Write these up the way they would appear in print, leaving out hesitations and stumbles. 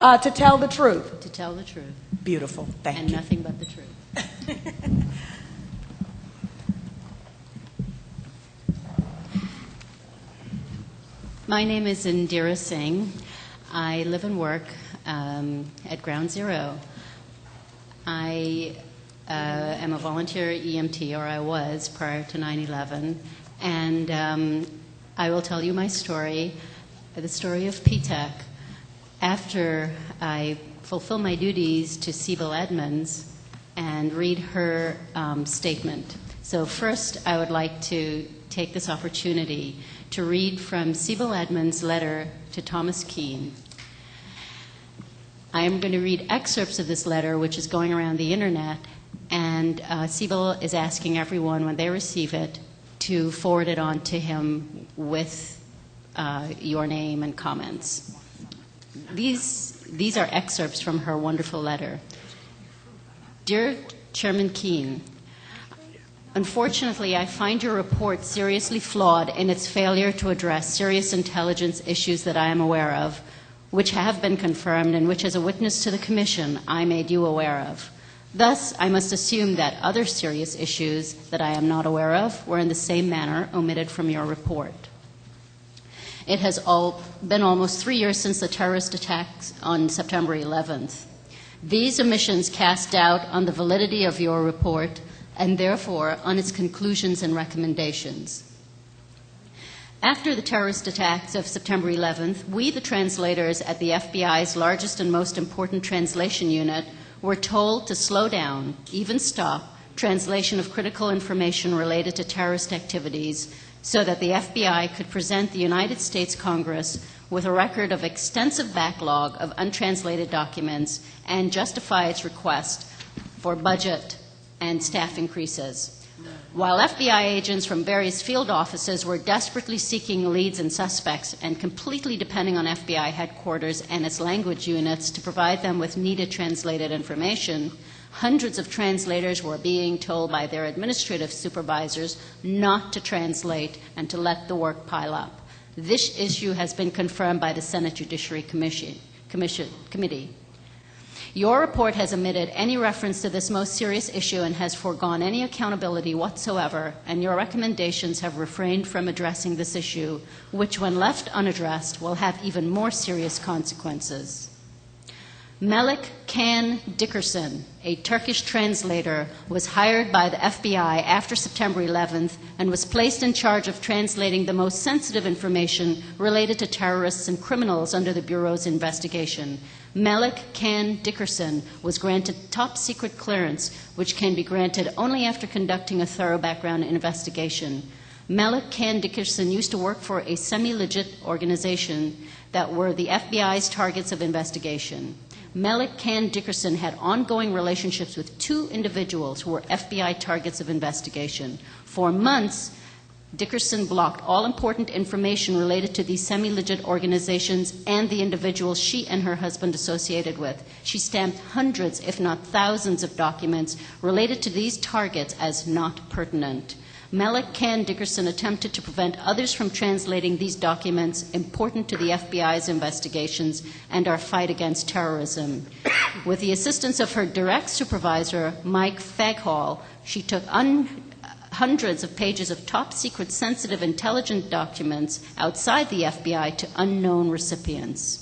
To tell the truth. to tell the truth Beautiful. Thank and you. nothing but the truth. My name is Indira Singh. I live and work at Ground Zero. I am a volunteer EMT, or I was prior to 9/11, and I will tell you my story, the story of PTAC. After I fulfill my duties to Sibel Edmonds and read her statement. So first, I would like to take this opportunity to read from Sibel Edmonds' letter to Thomas Keane. I am going to read excerpts of this letter, which is going around the internet, and Sibel is asking everyone, when they receive it, to forward it on to him with your name and comments. These are excerpts from her wonderful letter. Dear Chairman Keane, unfortunately, I find your report seriously flawed in its failure to address serious intelligence issues that I am aware of, which have been confirmed and which, as a witness to the Commission, I made you aware of. Thus, I must assume that other serious issues that I am not aware of were in the same manner omitted from your report. It has been almost 3 years since the terrorist attacks on September 11th. These omissions cast doubt on the validity of your report and therefore on its conclusions and recommendations. After the terrorist attacks of September 11th, we, the translators at the FBI's largest and most important translation unit, were told to slow down, even stop, translation of critical information related to terrorist activities so that the FBI could present the United States Congress with a record of extensive backlog of untranslated documents and justify its request for budget and staff increases. While FBI agents from various field offices were desperately seeking leads and suspects and completely depending on FBI headquarters and its language units to provide them with needed translated information, hundreds of translators were being told by their administrative supervisors not to translate and to let the work pile up. This issue has been confirmed by the Senate Judiciary Committee. Your report has omitted any reference to this most serious issue and has foregone any accountability whatsoever, and your recommendations have refrained from addressing this issue, which, when left unaddressed, will have even more serious consequences. Melik Can Dickerson, a Turkish translator, was hired by the FBI after September 11th and was placed in charge of translating the most sensitive information related to terrorists and criminals under the Bureau's investigation. Melik Can Dickerson was granted top-secret clearance, which can be granted only after conducting a thorough background investigation. Melik Can Dickerson used to work for a semi-legit organization that were the FBI's targets of investigation. Melik Can Dickerson had ongoing relationships with two individuals who were FBI targets of investigation. For months, Dickerson blocked all important information related to these semi-legit organizations and the individuals she and her husband associated with. She stamped hundreds, if not thousands, of documents related to these targets as not pertinent. Melik Can Dickerson attempted to prevent others from translating these documents important to the FBI's investigations and our fight against terrorism. With the assistance of her direct supervisor, Mike Faghall, she took hundreds of pages of top-secret sensitive intelligence documents outside the FBI to unknown recipients.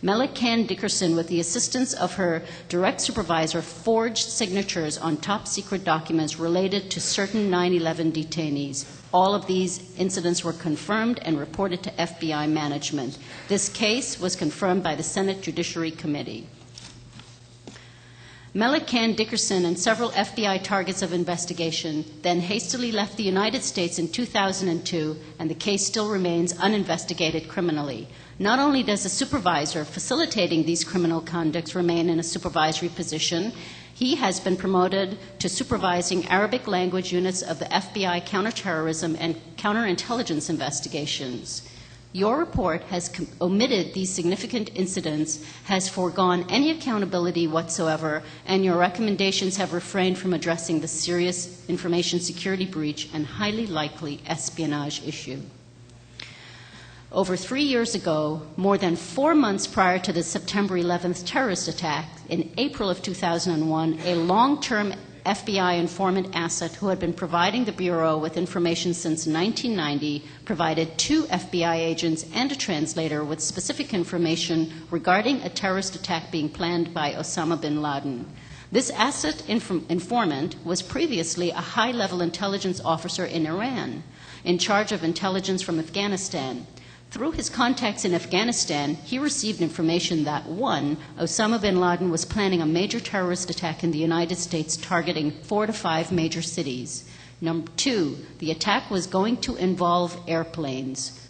Melik Can Dickerson, with the assistance of her direct supervisor, forged signatures on top-secret documents related to certain 9/11 detainees. All of these incidents were confirmed and reported to FBI management. This case was confirmed by the Senate Judiciary Committee. Melik Can Dickerson and several FBI targets of investigation then hastily left the United States in 2002, and the case still remains uninvestigated criminally. Not only does the supervisor facilitating these criminal conducts remain in a supervisory position, he has been promoted to supervising Arabic language units of the FBI counterterrorism and counterintelligence investigations. Your report has omitted these significant incidents, has foregone any accountability whatsoever, and your recommendations have refrained from addressing the serious information security breach and highly likely espionage issue. Over 3 years ago, more than 4 months prior to the September 11th terrorist attack, in April of 2001, a long-term FBI informant asset who had been providing the Bureau with information since 1990 provided 2 FBI agents and a translator with specific information regarding a terrorist attack being planned by Osama bin Laden. This asset informant was previously a high-level intelligence officer in Iran, in charge of intelligence from Afghanistan. Through his contacts in Afghanistan, he received information that, 1, Osama bin Laden was planning a major terrorist attack in the United States targeting 4 to 5 major cities. 2, the attack was going to involve airplanes.